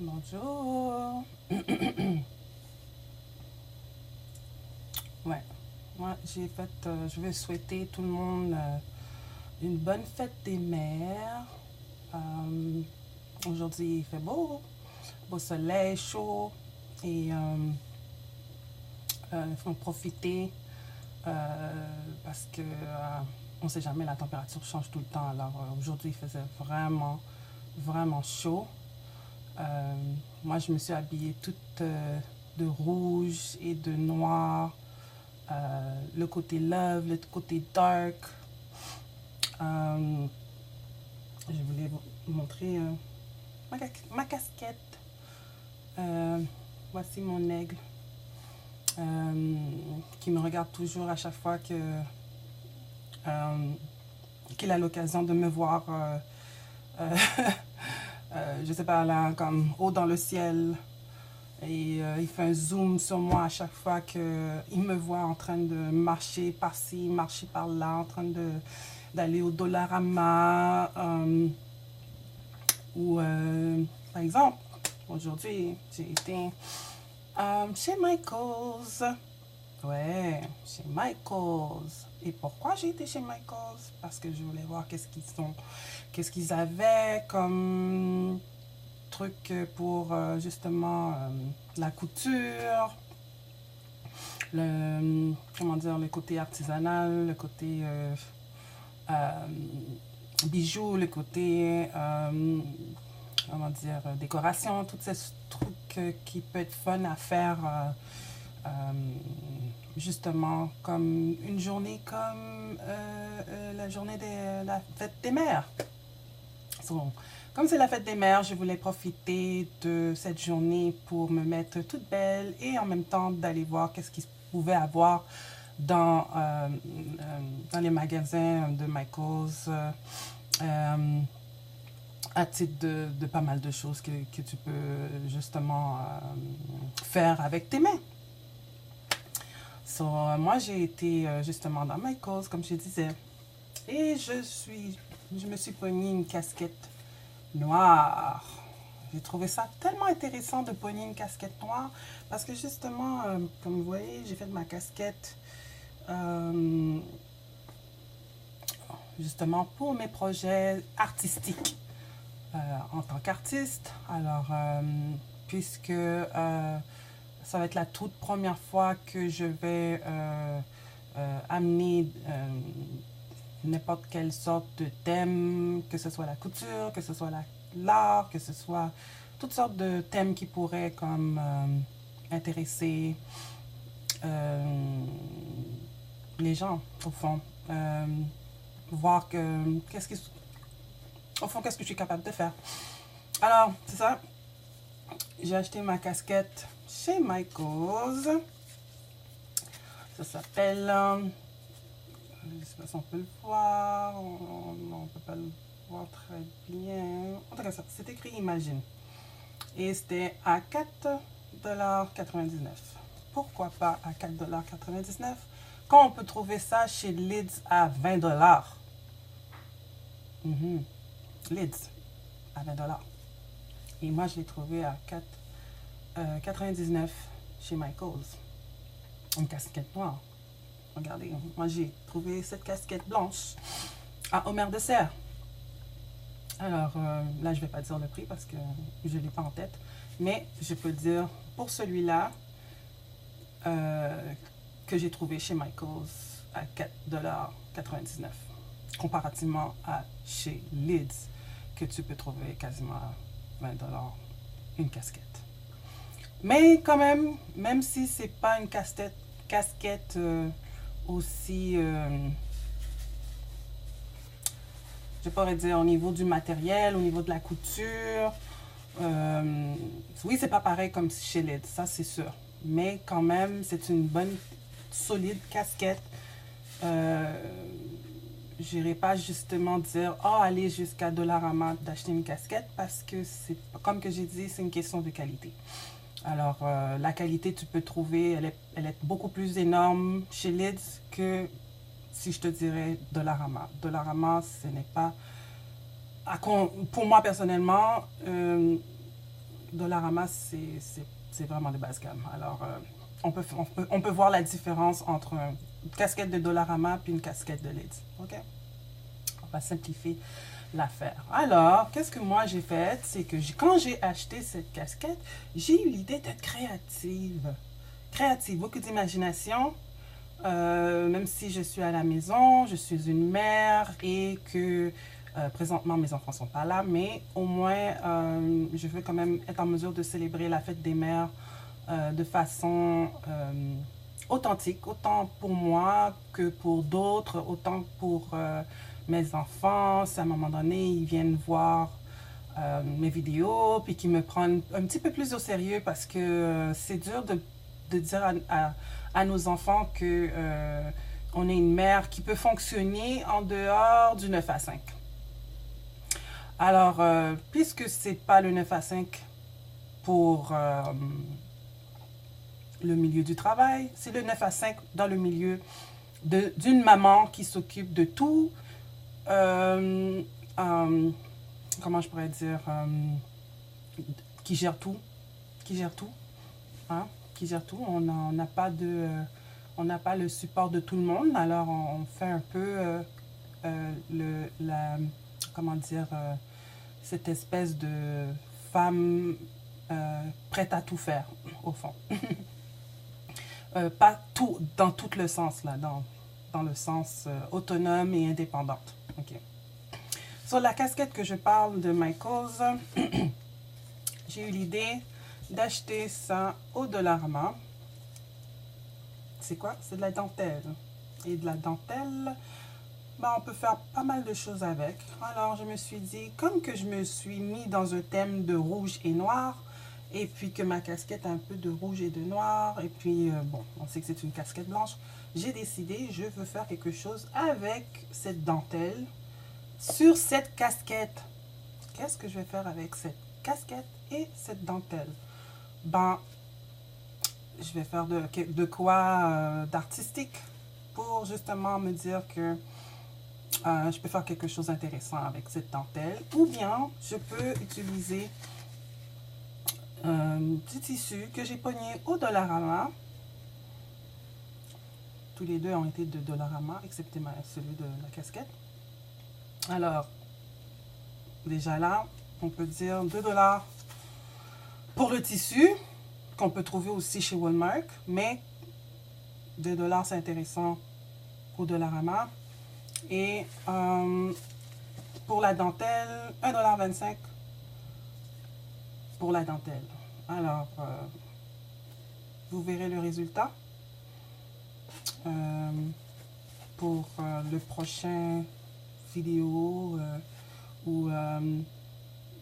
Bonjour. Ouais, moi je vais souhaiter tout le monde une bonne fête des mères. Aujourd'hui il fait beau soleil, chaud et il faut en profiter parce que on ne sait jamais, la température change tout le temps. Alors aujourd'hui il faisait vraiment chaud. Euh, Moi je me suis habillée toute de rouge et de noir. Le côté love, le côté dark. Euh, je voulais vous montrer ma casquette. Euh, Voici mon aigle qui me regarde toujours à chaque fois qu'il a l'occasion de me voir, je sais pas, là, comme haut dans le ciel. Et il fait un zoom sur moi à chaque fois qu'il me voit en train de marcher par-ci, marcher par-là, en train d'aller au Dollarama. Ou, par exemple, aujourd'hui, j'ai été chez Michael's. Ouais, chez Michael's. Et pourquoi j'ai été chez Michael's? Parce que je voulais voir qu'est-ce qu'ils avaient comme truc pour justement la couture, comment dire, le côté artisanal, le côté euh, bijoux, le côté comment dire, décoration, tous ces trucs qui peuvent être fun à faire justement comme une journée comme la journée de la fête des mères. So, comme c'est la fête des mères, je voulais profiter de cette journée pour me mettre toute belle et en même temps d'aller voir qu'est-ce qu'il pouvait avoir dans les magasins de Michael's à titre de pas mal de choses que tu peux justement faire avec tes mains. So, moi, j'ai été justement dans Michael's, comme je disais, et je me suis pogné une casquette noire. J'ai trouvé ça tellement intéressant de pogner une casquette noire parce que justement, comme vous voyez, j'ai fait ma casquette justement pour mes projets artistiques en tant qu'artiste. Alors, puisque ça va être la toute première fois que je vais amener n'importe quelle sorte de thème, que ce soit la couture, que ce soit l'art, que ce soit toutes sortes de thèmes qui pourraient comme intéresser les gens au fond. Voir au fond qu'est-ce que je suis capable de faire. Alors, c'est ça. J'ai acheté ma casquette chez Michael's. Ça s'appelle je ne sais pas si on peut le voir. On ne peut pas le voir très bien. En tout cas, c'est écrit Imagine. Et c'était à 4,99 $. Pourquoi pas à 4,99 $ quand on peut trouver ça chez Lids à 20 $. Lids à 20 $. Et moi, je l'ai trouvé à 4,99 $ chez Michael's. Une casquette noire. Regardez, moi j'ai trouvé cette casquette blanche à Omer de Serre. Alors là, je ne vais pas dire le prix parce que je ne l'ai pas en tête. Mais je peux dire pour celui-là que j'ai trouvé chez Michael's à 4,99 $. Comparativement à chez Lids que tu peux trouver quasiment à 20 $ une casquette. Mais quand même si c'est pas une casquette aussi, je pourrais dire au niveau du matériel, au niveau de la couture, oui, c'est pas pareil comme chez LED, ça c'est sûr. Mais quand même, c'est une bonne, solide casquette. Je n'irai pas justement dire, oh, aller jusqu'à Dollarama d'acheter une casquette parce que c'est, comme que j'ai dit, c'est une question de qualité. Alors, la qualité, tu peux trouver, elle est beaucoup plus énorme chez Lids que si je te dirais Dollarama. Dollarama, ce n'est pas... Pour moi, personnellement, Dollarama, c'est vraiment de basse gamme. Alors, on peut voir la différence entre une casquette de Dollarama puis une casquette de Lids. OK? On va simplifier l'affaire. Alors, qu'est-ce que moi j'ai fait? C'est que quand j'ai acheté cette casquette, j'ai eu l'idée d'être créative. Créative, beaucoup d'imagination. Même si je suis à la maison, je suis une mère et que présentement mes enfants ne sont pas là, mais au moins je veux quand même être en mesure de célébrer la fête des mères de façon authentique, autant pour moi que pour d'autres, autant pour mes enfants. Si à un moment donné ils viennent voir mes vidéos, puis qu'ils me prennent un petit peu plus au sérieux parce que c'est dur de dire à nos enfants que on est une mère qui peut fonctionner en dehors du 9 à 5. Alors, puisque c'est pas le 9 à 5 pour le milieu du travail, c'est le 9 à 5 dans le milieu d'une maman qui s'occupe de tout. Comment je pourrais dire, qui gère tout, hein, qui gère tout. On n'a pas on n'a pas le support de tout le monde, alors on fait un peu comment dire, cette espèce de femme prête à tout faire, au fond. Pas tout, dans tout le sens, là, dans le sens autonome et indépendante. OK. Sur la casquette que je parle de Michaels, j'ai eu l'idée d'acheter ça au Dollarama. C'est quoi? C'est de la dentelle. Et de la dentelle, ben, on peut faire pas mal de choses avec. Alors, je me suis dit, comme que je me suis mis dans un thème de rouge et noir, et puis que ma casquette a un peu de rouge et de noir, et puis, bon, on sait que c'est une casquette blanche, j'ai décidé, je veux faire quelque chose avec cette dentelle sur cette casquette. Qu'est-ce que je vais faire avec cette casquette et cette dentelle? Ben, je vais faire de quoi d'artistique pour justement me dire que je peux faire quelque chose d'intéressant avec cette dentelle. Ou bien, je peux utiliser du tissu que j'ai pogné au Dollarama. Tous les deux ont été de Dollarama, excepté celui de la casquette. Alors, déjà là, on peut dire 2 $ pour le tissu, qu'on peut trouver aussi chez Walmart, mais 2 $ c'est intéressant au Dollarama. Et pour la dentelle, 1,25 $ pour la dentelle. Alors, vous verrez le résultat pour le prochain vidéo où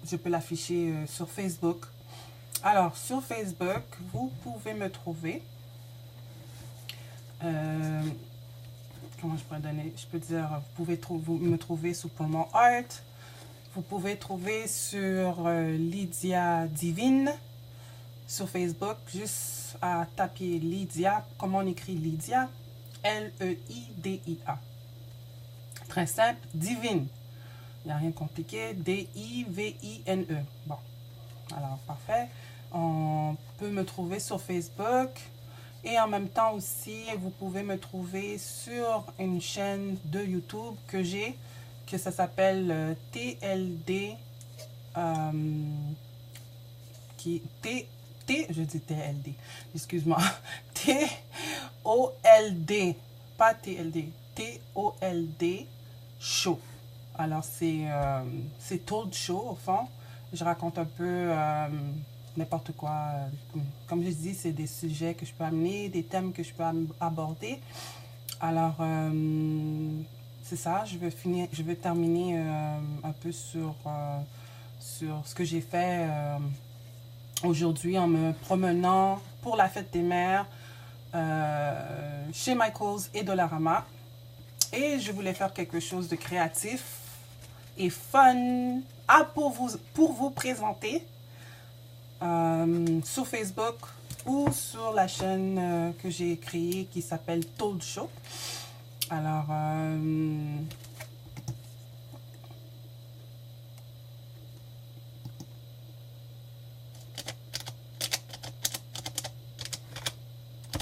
je peux l'afficher sur Facebook. Alors, sur Facebook, vous pouvez me trouver. Comment je pourrais donner? Je peux dire, vous pouvez me trouver sous Promo Art. Vous pouvez trouver sur Lydia Divine sur Facebook, juste à taper Lydia. Comment on écrit Lydia? L-E-I-D-I-A. Très simple, Divine. Il n'y a rien de compliqué. D-I-V-I-N-E. Bon, alors parfait. On peut me trouver sur Facebook. Et en même temps aussi, vous pouvez me trouver sur une chaîne de YouTube que j'ai, que ça s'appelle TLD. Je dis TLD, excuse-moi. T-O-L-D, pas TLD, T-O-L-D Show. Alors, c'est Told Show, au fond. Je raconte un peu n'importe quoi. Comme je dis, c'est des sujets que je peux amener, des thèmes que je peux aborder. Alors, c'est ça. Je vais terminer un peu sur ce que j'ai fait aujourd'hui en me promenant pour la fête des mères chez Michaels et Dollarama. Et je voulais faire quelque chose de créatif et fun pour vous présenter sur Facebook ou sur la chaîne que j'ai créée qui s'appelle Told Show. Alors,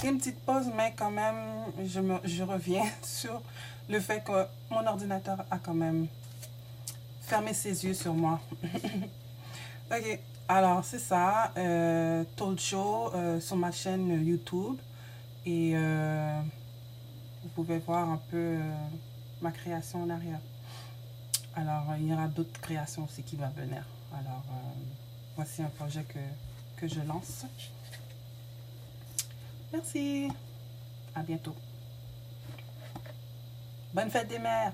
une petite pause, mais quand même, je reviens sur le fait que mon ordinateur a quand même fermé ses yeux sur moi. Ok, alors c'est ça, Talk Show sur ma chaîne YouTube. Et vous pouvez voir un peu ma création en arrière. Alors, il y aura d'autres créations aussi qui vont venir. Alors, voici un projet que je lance. Merci. À bientôt. Bonne fête des mères.